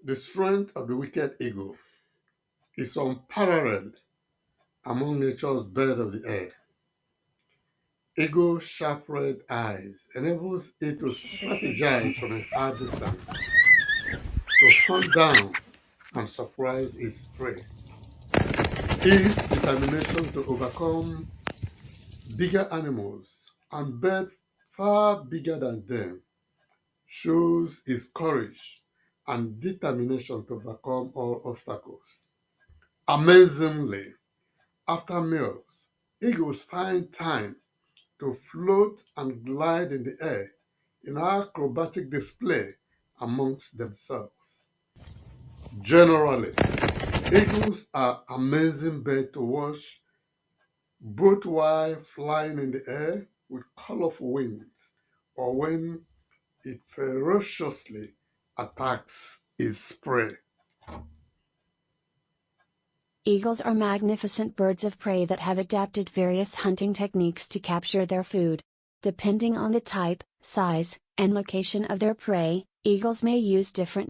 The strength of the wicked eagle is unparalleled among nature's birds of the air. Eagle's sharp red eyes enables it to strategize from a far distance, to hunt down and surprise its prey. Its determination to overcome bigger animals and birds far bigger than them shows its courage and determination to overcome all obstacles. Amazingly, after meals, eagles find time to float and glide in the air in acrobatic display amongst themselves. Generally, eagles are amazing birds to watch both while flying in the air with colorful wings or when it ferociously attacks its prey. Eagles are magnificent birds of prey that have adapted various hunting techniques to capture their food. Depending on the type, size, and location of their prey, eagles may use different